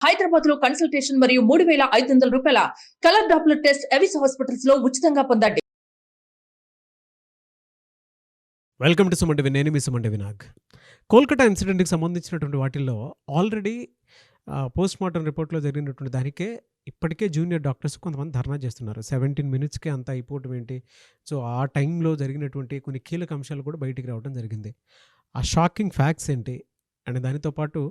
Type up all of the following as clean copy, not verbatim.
హైదరాబాద్ లో కన్సల్టేషన్ మరియు 3,500 రూపాయల colour Doppler test Avis hospitals లో ఉచితంగా పొందండి. Welcome to Suman TV. నేను మీ సుమంటి వినాగ్. కోల్కతా ఇన్సిడెంట్కి సంబంధించినటువంటి వాటిల్లో ఆల్రెడీ పోస్ట్ మార్టం రిపోర్ట్లో జరిగినటువంటి దానికే ఇప్పటికే జూనియర్ డాక్టర్స్ కొంతమంది ధర్నా చేస్తున్నారు. 17 మినిట్స్కే అంత అయిపోవటం ఏంటి? సో ఆ టైంలో జరిగినటువంటి కొన్ని కీలక అంశాలు కూడా బయటికి రావడం జరిగింది. ఆ షాకింగ్ ఫ్యాక్ట్స్ ఏంటి అండ్ దానితో పాటు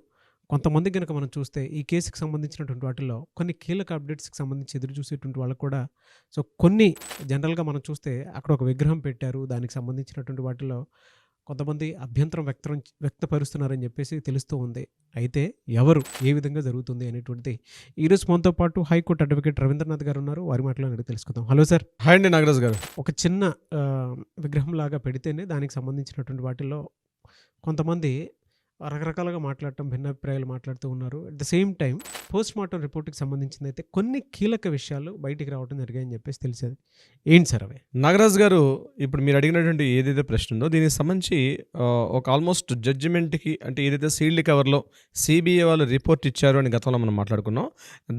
కొంతమంది కనుక మనం చూస్తే ఈ కేసుకి సంబంధించినటువంటి వాటిల్లో కొన్ని కీలక అప్డేట్స్కి సంబంధించి ఎదురు చూసేటువంటి వాళ్ళకు కూడా సో కొన్ని జనరల్గా మనం చూస్తే అక్కడ ఒక విగ్రహం పెట్టారు, దానికి సంబంధించినటువంటి వాటిలో కొంతమంది అభ్యంతరం వ్యక్తపరుస్తున్నారని చెప్పేసి తెలుస్తూ ఉంది. అయితే ఎవరు ఏ విధంగా జరుగుతుంది అనేటువంటిది ఈరోజు మనతో పాటు హైకోర్టు అడ్వకేట్ రవీంద్రనాథ్ గారు ఉన్నారు. వారి మాటలో అడిగి తెలుసుకుందాం. Hello sir. హాయ్ అండి నాగరాజు గారు. ఒక చిన్న విగ్రహం లాగా పెడితేనే దానికి సంబంధించినటువంటి వాటిల్లో కొంతమంది రకరకాలుగా మాట్లాడటం, భిన్నాభిప్రాయాలు మాట్లాడుతూ ఉన్నారు. At the same time post mortem రిపోర్ట్కి సంబంధించింది అయితే కొన్ని కీలక విషయాలు బయటికి రావడం జరిగాయని చెప్పేసి తెలిసేది. ఏంటి సార్ అవి? నాగరాజు గారు, ఇప్పుడు మీరు అడిగినటువంటి ఏదైతే ప్రశ్న ఉందో దీనికి సంబంధించి ఒక ఆల్మోస్ట్ జడ్జిమెంట్కి అంటే ఏదైతే సీల్డ్ కవర్లో సిబిఐ వాళ్ళు రిపోర్ట్ ఇచ్చారు అని గతంలో మనం మాట్లాడుకున్నాం.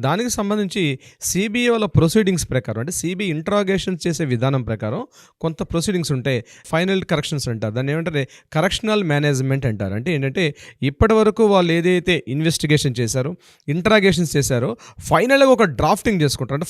దానికి సంబంధించి సిబిఐ వాళ్ళ ప్రొసీడింగ్స్ ప్రకారం అంటే సిబిఐ ఇంట్రాగేషన్ చేసే విధానం ప్రకారం కొంత ప్రొసీడింగ్స్ ఉంటాయి. ఫైనల్ కరెక్షన్స్ అంటారు. దాన్ని ఏమంటారు? కరెక్షనల్ మేనేజ్మెంట్ అంటారు. అంటే ఏంటంటే ఇప్పటి వరకు వాళ్ళు ఏదైతే ఇన్వెస్టిగేషన్ చేశారో, ఇంట్రాగేషన్స్ చేశారో, ఫైనల్గా ఒక డ్రాఫ్టింగ్ చేసుకుంటారు. అంటే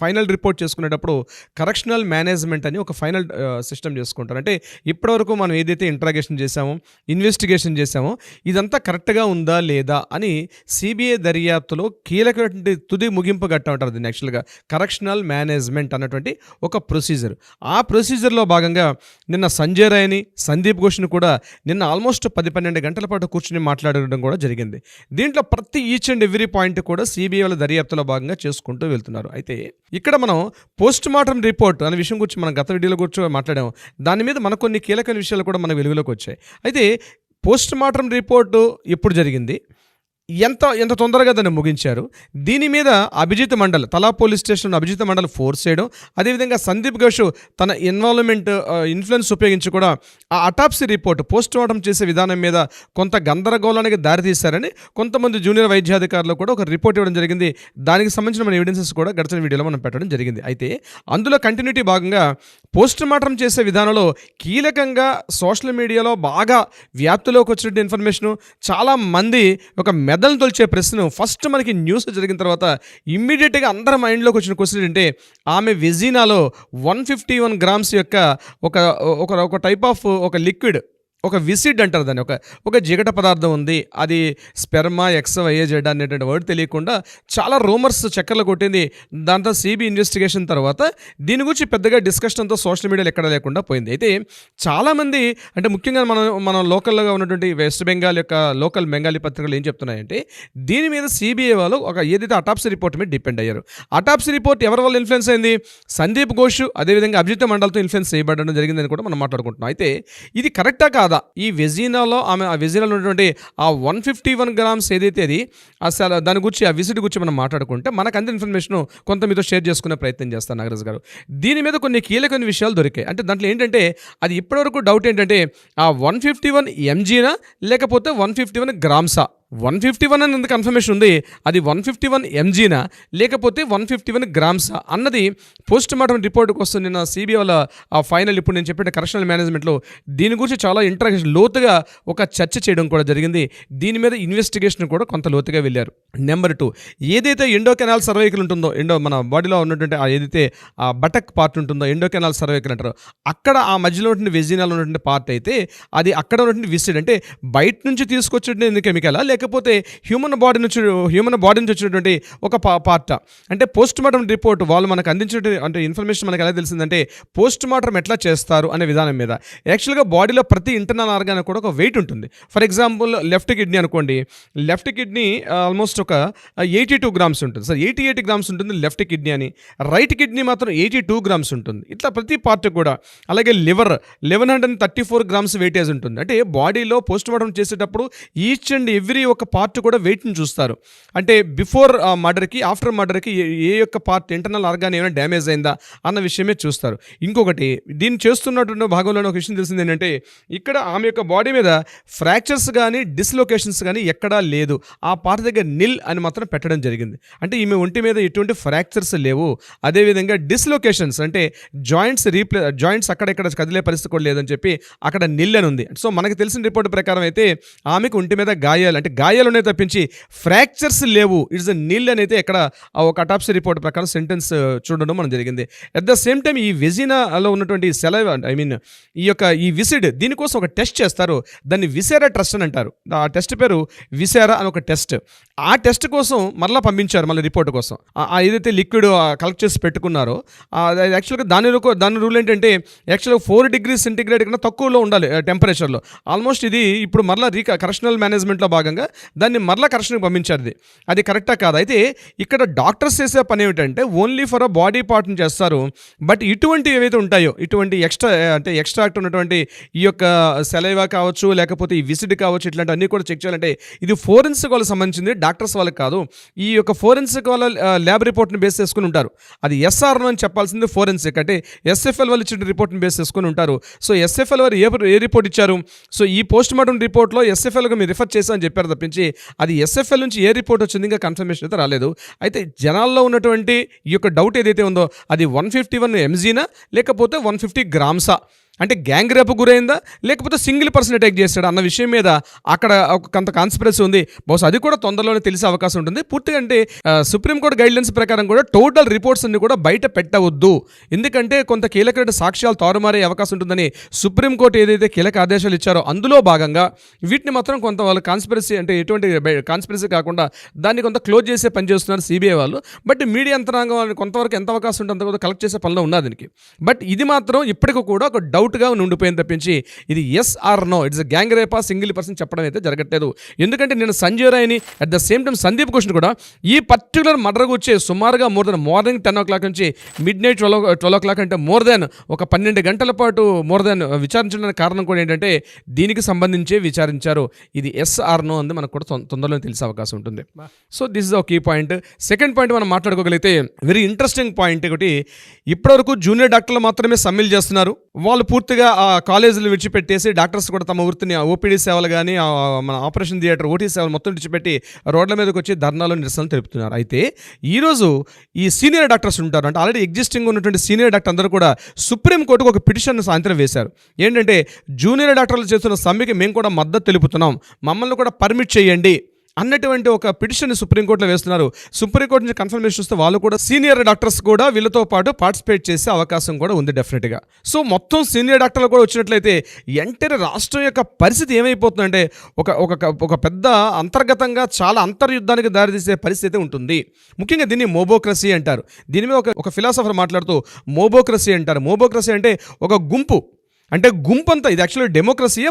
ఫైనల్ రిపోర్ట్ చేసుకునేటప్పుడు కరెక్షనల్ మేనేజ్మెంట్ అని ఒక ఫైనల్ సిస్టమ్ చేసుకుంటారు. అంటే ఇప్పటివరకు మనం ఏదైతే ఇంట్రాగేషన్ చేశామో, ఇన్వెస్టిగేషన్ చేశామో ఇదంతా కరెక్ట్గా ఉందా లేదా అని సిబిఐ దర్యాప్తులో కీలకమైనటువంటి తుది ముగింపు గట్ట ఉంటారు. దీన్ని యాక్చువల్గా కరెక్షనల్ మేనేజ్మెంట్ అన్నటువంటి ఒక ప్రొసీజర్. ఆ ప్రొసీజర్లో భాగంగా నిన్న సంజయ్ రాయ్ని, సందీప్ ఘోష్ని కూడా నిన్న ఆల్మోస్ట్ 10-12 గంటల పాటు కూర్చుని మాట్లాడడం కూడా జరిగింది. దీంట్లో ప్రతి ఈచ్ అండ్ ఎవ్రీ పాయింట్ కూడా సిబిఐ వాళ్ళ దర్యాప్తులో భాగంగా చేసుకుంటూ వెళ్తున్నారు. అయితే ఇక్కడ మనం పోస్ట్ మార్టం రిపోర్ట్ అనే విషయం గురించి మనం గత వీడియోలో కూర్చొని మాట్లాడాము. దాని మీద మనకు కొన్ని కీలక విషయాలు కూడా మన వెలుగులోకి వచ్చాయి. అయితే పోస్ట్ మార్టం రిపోర్టు ఎప్పుడు జరిగింది, ఎంత తొందరగా దాన్ని ముగించారు, దీని మీద Abhijit Mandal, Tala police station Abhijit Mandal force చేయడం, అదేవిధంగా సందీప్ ఘోష్ తన ఇన్ఫ్లుయెన్స్ ఉపయోగించి కూడా ఆ అటాప్సీ రిపోర్ట్ పోస్ట్ మార్టం చేసే విధానం మీద కొంత గందరగోళానికి దారితీశారని కొంతమంది జూనియర్ వైద్యాధికారులు కూడా ఒక రిపోర్ట్ ఇవ్వడం జరిగింది. దానికి సంబంధించిన మన ఎవిడెన్సెస్ కూడా గడిచిన వీడియోలో మనం పెట్టడం జరిగింది. అయితే అందులో కంటిన్యూటీ భాగంగా పోస్ట్ మార్టం చేసే విధానంలో కీలకంగా సోషల్ మీడియాలో బాగా వ్యాప్తిలోకి వచ్చినటువంటి ఇన్ఫర్మేషను, చాలామంది ఒక మెదడును తొలిచే ప్రశ్న ఫస్ట్ మనకి న్యూస్ జరిగిన తర్వాత ఇమ్మీడియట్గా అందరి మైండ్లోకి వచ్చిన క్వశ్చన్ ఏంటంటే, ఆమె వెజినాలో 151 గ్రామ్స్ యొక్క ఒక టైప్ ఆఫ్ ఒక లిక్విడ్, ఒక విసిడ్ అంటారు దాన్ని, ఒక జిగట పదార్థం ఉంది. అది స్పెర్మా XYZ అనేటువంటి వర్డ్ తెలియకుండా చాలా రూమర్స్ చక్కర్లు కొట్టింది. దాంతో సిబిఐ ఇన్వెస్టిగేషన్ తర్వాత దీని గురించి పెద్దగా డిస్కషన్ అంతా సోషల్ మీడియాలో ఎక్కడ లేకుండా పోయింది. అయితే చాలామంది అంటే ముఖ్యంగా మన లోకల్గా ఉన్నటువంటి వెస్ట్ బెంగాల్ యొక్క లోకల్ బెంగాలీ పత్రికలు ఏం చెప్తున్నాయంటే, దీని మీద సిబిఐ వాళ్ళు ఒక ఏదైతే అటాప్సీ రిపోర్ట్ మీద డిపెండ్ అయ్యారు. అటాప్సీ రిపోర్ట్ ఎవరి వల్ల ఇన్ఫ్లుయెన్స్ అయింది? సందీప్ ఘోష్ అదేవిధంగా అభిజిత్ మండల్తో ఇన్ఫ్లుయెన్స్ చేయబడడం జరిగిందని కూడా మనం మాట్లాడుకుంటున్నాం. అయితే ఇది కరెక్టా కాదా? ఈ వెజినాలో ఆ వెజినాలో ఉన్నటువంటి ఆ 151 గ్రామ్స్ ఏదైతే అది అసలు దాని గురించి ఆ విసిడ్ గురించి మనం మాట్లాడుకుంటే మనకు అంత ఇన్ఫర్మేషన్ కొంత మీతో షేర్ చేసుకునే ప్రయత్నం చేస్తాను నాగరాజు గారు. దీని మీద కొన్ని కీలకమైన విషయాలు దొరికాయి. అంటే దాంట్లో ఏంటంటే అది ఇప్పటివరకు డౌట్ ఏంటంటే ఆ 151 mgనా లేకపోతే 151 గ్రామ్సా? 151 అని ఎందుకు కన్ఫర్మేషన్ ఉంది, అది 151 mgనా లేకపోతే 151 గ్రామ్సా అన్నది పోస్ట్ మార్టం రిపోర్ట్కి వస్తుంది. నిన్న సిబిఐ వాళ్ళ ఫైనల్ ఇప్పుడు నేను చెప్పిన కరెక్షనల్ మేనేజ్మెంట్లో దీని గురించి చాలా లోతుగా ఒక చర్చ చేయడం కూడా జరిగింది. దీని మీద ఇన్వెస్టిగేషన్ కూడా కొంత లోతుగా వెళ్ళారు. నెంబర్ 2, ఏదైతే ఎండో కెనాల్ సర్వైకల్ ఉంటుందో, మన బాడీలో ఉన్నటువంటి ఏదైతే ఆ బటక్ పార్ట్ ఉంటుందో ఎండో కెనాల్ సర్వైకల్ అంటారు, అక్కడ ఆ మధ్యలో ఉన్నటువంటి వెజినాలో ఉన్నటువంటి పార్ట్ అయితే అది అక్కడ ఉన్నటువంటి విసిడ్ అంటే బయట నుంచి తీసుకొచ్చేటువంటి కెమికల్ లేకపోతే హ్యూమన్ బాడీ నుంచి వచ్చినటువంటి ఒక పార్ట్. అంటే పోస్ట్ మార్టం రిపోర్ట్ వాళ్ళు మనకు అందించిన అంటే ఇన్ఫర్మేషన్ మనకు ఎలా తెలిసిందంటే పోస్ట్ మార్టం ఎట్లా చేస్తారు అనే విధానం మీద. యాక్చువల్గా బాడీలో ప్రతి ఇంటర్నల్ ఆర్గాన్ కూడా ఒక వెయిట్ ఉంటుంది. ఫర్ ఎగ్జాంపుల్ లెఫ్ట్ కిడ్నీ అనుకోండి, లెఫ్ట్ కిడ్నీ ఆల్మోస్ట్ ఒక 82 గ్రామ్స్ ఉంటుంది సార్, 88 గ్రామ్స్ ఉంటుంది లెఫ్ట్ కిడ్నీ అని. రైట్ కిడ్నీ మాత్రం 82 గ్రామ్స్ ఉంటుంది. ఇట్లా ప్రతి పార్ట్ కూడా. అలాగే లివర్ 1134 గ్రామ్స్ వెయిటేజ్ ఉంటుంది. అంటే బాడీలో పోస్ట్ మార్టం చేసేటప్పుడు ఈచ్ అండ్ ఎవ్రీ ఒక్క పార్ట్ కూడా వెయిట్ని చూస్తారు. అంటే బిఫోర్ మర్డర్కి ఆఫ్టర్ మర్డర్కి ఏ యొక్క పార్ట్ ఇంటర్నల్ ఆర్గాన్ ఏమైనా డ్యామేజ్ అయిందా అన్న విషయమే చూస్తారు. ఇంకొకటి దీన్ని చేస్తున్నటువంటి భాగంలో ఒక విషయం తెలిసింది ఏంటంటే ఇక్కడ ఆమె యొక్క బాడీ మీద ఫ్రాక్చర్స్ కానీ డిస్లొకేషన్స్ కానీ ఎక్కడా లేదు. ఆ పార్ట్ దగ్గర నిల్ అని మాత్రం పెట్టడం జరిగింది. అంటే ఈమె ఒంటి మీద ఎటువంటి ఫ్రాక్చర్స్ లేవు. అదేవిధంగా డిస్లొకేషన్స్ అంటే జాయింట్స్ అక్కడెక్కడ కదిలే పరిస్థితి కూడా లేదని చెప్పి అక్కడ నిల్ అని ఉంది. సో మనకు తెలిసిన రిపోర్ట్ ప్రకారం అయితే ఆమెకు ఒంటి మీద గాయాలు ఉన్నాయి తప్పించి ఫ్రాక్చర్స్ లేవు. ఇట్స్ నిల్ అని అయితే ఇక్కడ ఒక అటాప్సీ రిపోర్ట్ ప్రకారం సెంటెన్స్ చూడడం మనం జరిగింది. అట్ ద సేమ్ టైం ఈ వెజినాలో ఉన్నటువంటి సెలైవా ఈ విసిడ్ దీనికోసం ఒక టెస్ట్ చేస్తారు. దాన్ని విసేరా టెస్ట్ అని అంటారు. ఆ టెస్ట్ పేరు విసేరా అని ఒక టెస్ట్. ఆ టెస్ట్ కోసం మరలా పంపించారు మళ్ళీ రిపోర్ట్ కోసం. ఏదైతే లిక్విడ్ కలెక్ట్ చేసి పెట్టుకున్నారో యాక్చువల్గా దాని రూల్ ఏంటంటే యాక్చువల్గా 4 degrees సెంటిగ్రేడ్ కన్నా తక్కువలో ఉండాలి టెంపరేచర్లో. ఆల్మోస్ట్ ఇది ఇప్పుడు మరలా కరెక్షనల్ మేనేజ్మెంట్లో భాగంగా దాన్ని మరలా కరెక్షన్కి పంపించారు. అది కరెక్టా కాదు. అయితే ఇక్కడ డాక్టర్స్ చేసే పని ఏమిటంటే ఓన్లీ ఫర్ అ బాడీ పార్ట్ని చేస్తారు. బట్ ఇటువంటి ఏవైతే ఉంటాయో ఇటువంటి ఎక్స్ట్రాక్ట్ ఉన్నటువంటి ఈ యొక్క సెలైవా కావచ్చు లేకపోతే ఈ విసిడ్ కావచ్చు ఇట్లాంటి అన్నీ కూడా చెక్ చేయాలంటే ఇది ఫోరెన్సిక్ వాళ్ళకి సంబంధించింది, డాక్టర్స్ వాళ్ళకి కాదు. ఈ యొక్క ఫోరెన్సిక్ వాళ్ళ ల్యాబ్ రిపోర్ట్ని బేస్ చేసుకుని ఉంటారు. అది ఎస్ఆర్ అని చెప్పాల్సింది ఫోరెన్సిక్ అంటే ఎస్ఎఫ్ఎల్ వాళ్ళు ఇచ్చిన రిపోర్ట్ని బేస్ చేసుకుని ఉంటారు. సో ఎస్ఎఫ్ఎల్ వారు ఏ రిపోర్ట్ ఇచ్చారు? సో ఈ పోస్ట్ మార్టం రిపోర్ట్లో ఎస్ఎఫ్ఎల్గా మీరు రిఫర్ చేశారని చెప్పారు తప్పించి అది ఎస్ఎఫ్ఎల్ నుంచి ఏ రిపోర్ట్ వచ్చింది ఇంకా కన్ఫర్మేషన్ అయితే రాలేదు. అయితే జనాల్లో ఉన్నటువంటి ఈ యొక్క డౌట్ ఏదైతే ఉందో అది 151 mgనా లేకపోతే 150 grams అంటే గ్యాంగ్ రేపు గురైందా లేకపోతే సింగిల్ పర్సన్ అటాక్ చేస్తాడా అన్న విషయం మీద అక్కడ కొంత కాన్స్పిరసీ ఉంది. బహుశా అది కూడా తొందరలోనే తెలిసే అవకాశం ఉంటుంది. పూర్తిగా అంటే సుప్రీంకోర్టు గైడ్లైన్స్ ప్రకారం కూడా టోటల్ రిపోర్ట్స్ అన్ని కూడా బయట పెట్టవద్దు. ఎందుకంటే కొంత కీలకమైన సాక్ష్యాలు తారుమారే అవకాశం ఉంటుందని సుప్రీంకోర్టు ఏదైతే కీలక ఆదేశాలు ఇచ్చారో అందులో భాగంగా వీటిని మాత్రం కొంత వాళ్ళు కాన్స్పిరసీ అంటే ఎటువంటి కాన్స్పిరసీ కాకుండా దాన్ని కొంత క్లోజ్ చేసే పని చేస్తున్నారు సిబిఐ వాళ్ళు. బట్ మీడియా యంత్రాంగం కొంతవరకు ఎంత అవకాశం ఉంటుంది అంత కలెక్ట్ చేసే పనిలో ఉన్నది దీనికి. బట్ ఇది మాత్రం ఇప్పటికీ కూడా ఒక డౌట్గా ఉండిపోయింది తప్పించి ఇది yes or no it's gang రేపా సింగిల్ పర్సన్ చెప్పడం అయితే జరగట్లేదు. ఎందుకంటే నేను సంజయ్ రాయ్ని at the same time Sandeep ఘోష్ని కూడా ఈ పర్టికులర్ మర్డర్ వచ్చే సుమారుగా మార్నింగ్ 10 o'clock నుంచి midnight 12 o'clock అంటే ఒక 12 గంటల పాటు విచారించడానికి కారణం కూడా ఏంటంటే దీనికి సంబంధించి విచారించారు. ఇది ఎస్ ఆర్ నో అంది మనకు కూడా తొందరలో తెలిసే అవకాశం ఉంటుంది. సో దిస్ ఇస్ ఒక కీ పాయింట్. సెకండ్ పాయింట్ మనం మాట్లాడుకోగలిగితే వెరీ ఇంట్రెస్టింగ్ పాయింట్ ఒకటి, ఇప్పటివరకు జూనియర్ డాక్టర్లు మాత్రమే సమ్మెలు చేస్తున్నారు. వాళ్ళు పూర్తిగా ఆ కాలేజీలు విడిచిపెట్టేసి డాక్టర్స్ కూడా తమ వృత్తిని ఓపీడీ సేవలు కానీ మన ఆపరేషన్ థియేటర్ ఓటీ సేవలు మొత్తం విడిచిపెట్టి రోడ్ల మీదకి వచ్చి ధర్నాలు నిరసనలు తెలుపుతున్నారు. అయితే ఈరోజు ఈ సీనియర్ డాక్టర్స్ ఉంటారు అంటే ఆల్రెడీ ఎగ్జిస్టింగ్ ఉన్నటువంటి సీనియర్ డాక్టర్ అందరూ కూడా సుప్రీంకోర్టుకు ఒక పిటిషన్ సాయంత్రం వేశారు. ఏంటంటే జూనియర్ డాక్టర్లు చేస్తున్న సమ్మెకి మేము కూడా మద్దతు తెలుపుతున్నాం, మమ్మల్ని కూడా పర్మిట్ చేయండి అన్నటువంటి ఒక పిటిషన్ సుప్రీంకోర్టులో వేస్తున్నారు. సుప్రీంకోర్టు నుంచి కన్ఫర్మేషన్ వస్తే వాళ్ళు కూడా సీనియర్ డాక్టర్స్ కూడా వీళ్ళతో పాటు పార్టిసిపేట్ చేసే అవకాశం కూడా ఉంది డెఫినెట్గా. సో మొత్తం సీనియర్ డాక్టర్లు కూడా వచ్చినట్లయితే ఎంటైర్ రాష్ట్రం యొక్క పరిస్థితి ఏమైపోతుందంటే ఒక పెద్ద అంతర్గతంగా చాలా అంతర్యుద్ధానికి దారితీసే పరిస్థితి ఉంటుంది. ముఖ్యంగా దీన్ని మోబోక్రసీ అంటారు. దీని మీద ఒక ఫిలాసఫర్ మాట్లాడుతూ మోబోక్రసీ అంటారు. మోబోక్రసీ అంటే ఒక గుంపు, అంటే గుంపు అంతా. ఇది యాక్చువల్లీ డెమోక్రసీయా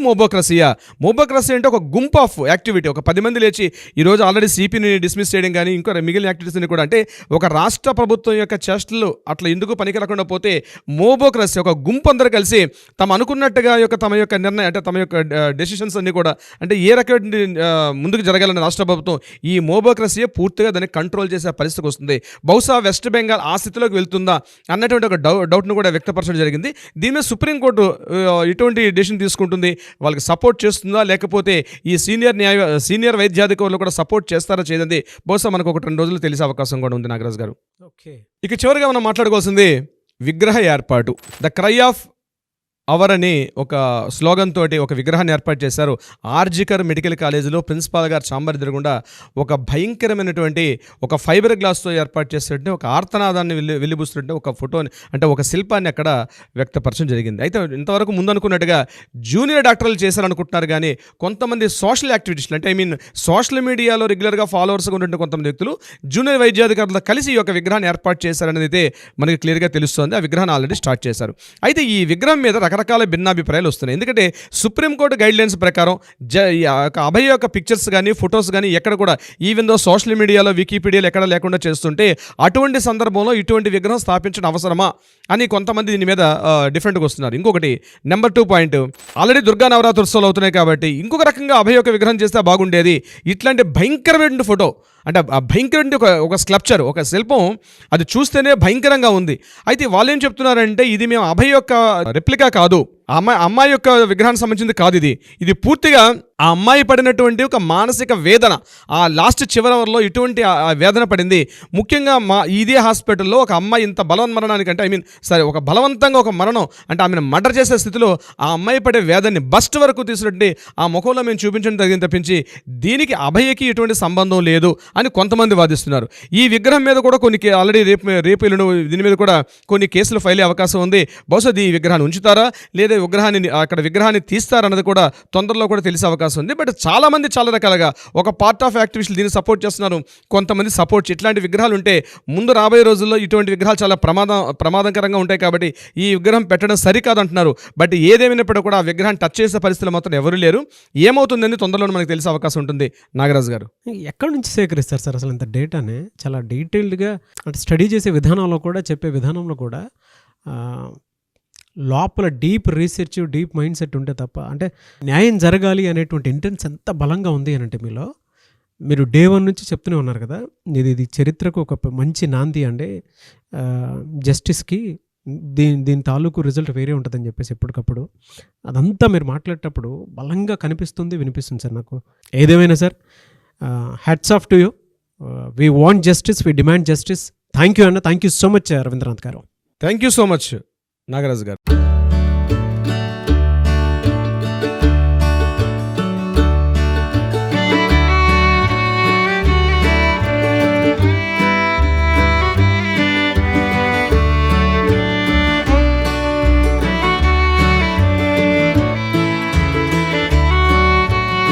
మోబోక్రసీ అంటే ఒక గుంపు ఆఫ్ యాక్టివిటీ. ఒక 10 మంది లేచి ఈరోజు ఆల్రెడీ సిపిని డిస్మిస్ చేయడం కానీ ఇంకో మిగిలిన యాక్టివిటీస్ని కూడా అంటే ఒక రాష్ట్ర ప్రభుత్వం యొక్క చేష్టలు అట్లా ఎందుకు పనికి రాకుండా పోతే మోబోక్రసీ ఒక గుంపు అందరూ కలిసి తమ అనుకున్నట్టుగా తమ యొక్క నిర్ణయం అంటే తమ యొక్క డెసిషన్స్ అన్ని కూడా అంటే ఏ రకమైన ముందుకు జరగాలని రాష్ట్ర ప్రభుత్వం ఈ మోబోక్రసీయే పూర్తిగా దాన్ని కంట్రోల్ చేసే పరిస్థితికి వస్తుంది. బహుశా వెస్ట్ బెంగాల్ ఆ స్థితిలోకి వెళ్తుందా అన్నటువంటి ఒక డౌట్ను కూడా వ్యక్తపరచడం జరిగింది. దీని మీద సుప్రీంకోర్టు ఎటువంటి డెసిషన్ తీసుకుంటుంది, వాళ్ళకి సపోర్ట్ చేస్తుందా లేకపోతే ఈ సీనియర్ వైద్యాధికారులు కూడా సపోర్ట్ చేస్తారా చేయదండి బహుశా మనకు 1-2 రోజులు తెలిసే అవకాశం కూడా ఉంది నాగరాజ్ గారు. ఓకే, ఇక చివరిగా మనం మాట్లాడుకోవాల్సింది విగ్రహ ఏర్పాటు. ద క్రై ఆఫ్ అవర్ అని ఒక స్లోగన్ తోటి ఒక విగ్రహాన్ని ఏర్పాటు చేశారు. ఆర్జికర్ మెడికల్ కాలేజీలో ప్రిన్సిపాల్ గారు చాంబర్ ఎదురుగుండా ఒక భయంకరమైనటువంటి ఒక ఫైబర్ గ్లాస్తో ఏర్పాటు చేస్తుంటే ఒక ఆర్తనాదాన్ని వెలిబుస్తుంటే ఒక ఫోటోని అంటే ఒక శిల్పాన్ని అక్కడ వ్యక్తపరచడం జరిగింది. అయితే ఇంతవరకు ముందు అనుకున్నట్టుగా జూనియర్ డాక్టర్లు చేశారనుకుంటున్నారు కానీ కొంతమంది సోషల్ యాక్టివిటీస్లు అంటే సోషల్ మీడియాలో రెగ్యులర్గా ఫాలోవర్స్గా ఉన్నటువంటి కొంతమంది వ్యక్తులు జూనియర్ వైద్యాధికారులతో కలిసి ఈ యొక్క విగ్రహాన్ని ఏర్పాటు చేశారనేది అయితే మనకి క్లియర్గా తెలుస్తుంది. ఆ విగ్రహాన్ని ఆల్రెడీ స్టార్ట్ చేశారు. అయితే ఈ విగ్రహం మీద రకరకాల భిన్నాభిప్రాయాలు వస్తున్నాయి. ఎందుకంటే సుప్రీంకోర్టు గైడ్లైన్స్ ప్రకారం ఈ యొక్క అభయ్ యొక్క పిక్చర్స్ కానీ ఫొటోస్ కానీ ఎక్కడ కూడా ఈవెన్ దో సోషల్ మీడియాలో వికీపీడియాలో ఎక్కడ లేకుండా చేస్తుంటే అటువంటి సందర్భంలో ఇటువంటి విగ్రహం స్థాపించడం అవసరమా అని కొంతమంది దీని మీద డిఫరెంట్గా వస్తున్నారు. ఇంకొకటి number 2 point, already Durga Navratri ఉత్సవాలు అవుతున్నాయి కాబట్టి ఇంకొక రకంగా అభయ్ యొక్క విగ్రహం చేస్తే బాగుండేది. ఇట్లాంటి భయంకరమైన ఫోటో అంటే ఆ భయంకరమైన ఒక స్కల్ప్చర్, ఒక శిల్పం, అది చూస్తేనే భయంకరంగా ఉంది. అయితే వాళ్ళు ఏం చెప్తున్నారంటే ఇది మేము అభయ్ యొక్క రెప్లికా కాదు, అమ్మాయి యొక్క విగ్రహానికి సంబంధించింది కాదు, ఇది పూర్తిగా ఆ అమ్మాయి పడినటువంటి ఒక మానసిక వేదన, ఆ లాస్ట్ చివరలో ఇటువంటి వేదన పడింది. ముఖ్యంగా ఇదే హాస్పిటల్లో ఒక అమ్మాయి ఇంత బలవన్మరణానికి అంటే ఒక బలవంతంగా ఒక మరణం అంటే ఆమెను మర్డర్ చేసే స్థితిలో ఆ అమ్మాయి పడే వేదనని బస్ట్ వరకు తీసుకుంటే ఆ ముఖంలో మేము చూపించడం జరిగింది తప్పించి దీనికి అభయకి ఎటువంటి సంబంధం లేదు అని కొంతమంది వాదిస్తున్నారు. ఈ విగ్రహం మీద కూడా కొన్ని ఆల్రెడీ రేపు దీని మీద కూడా కొన్ని కేసులు ఫైల్ అయ్యే అవకాశం ఉంది. బహుశా ఈ విగ్రహాన్ని ఉంచుతారా లేదా విగ్రహాన్ని తీస్తారన్నది కూడా తొందరలో కూడా తెలిసే అవకాశం ఉంది. బట్ చాలా మంది చాలా రకాలుగా ఒక పార్ట్ ఆఫ్ యాక్టివిస్టులు దీన్ని సపోర్ట్ చేస్తున్నారు, కొంతమంది సపోర్ట్ ఇట్లాంటి విగ్రహాలు ఉంటే ముందు రాబోయే రోజుల్లో ఇటువంటి విగ్రహాలు చాలా ప్రమాదకరంగా ఉంటాయి కాబట్టి ఈ విగ్రహం పెట్టడం సరికాదు అంటున్నారు. బట్ ఏదేమైనప్పుడు కూడా ఆ విగ్రహాన్ని టచ్ చేసే పరిస్థితులు మాత్రం ఎవరు లేరు. ఏమవుతుందని తొందరలో మనకు తెలిసే అవకాశం ఉంటుంది. నాగరాజు గారు ఎక్కడి నుంచి సేకరిస్తారు సార్ అసలు ఇంత డేటానే? చాలా డీటెయిల్డ్గా అంటే స్టడీ చేసే విధానంలో కూడా చెప్పే విధానంలో కూడా లోపల deep research deep mind set ఉంటే తప్ప అంటే న్యాయం జరగాలి అనేటువంటి ఇంటెన్స్ ఎంత బలంగా ఉంది అని అంటే మీరు డే 1 నుంచి చెప్తూనే ఉన్నారు కదా, ఇది చరిత్రకు ఒక మంచి నాంది అండి, జస్టిస్కి దీని తాలూకు రిజల్ట్ వేరే ఉంటుందని చెప్పేసి ఎప్పటికప్పుడు అదంతా మీరు మాట్లాడేటప్పుడు బలంగా కనిపిస్తుంది, వినిపిస్తుంది సార్ నాకు. ఏదేమైనా sir hats off to you. We want justice, we demand justice. Thank you అన్న, thank you so much Ravindranath garu. Thank you so much Nagaraju గారు.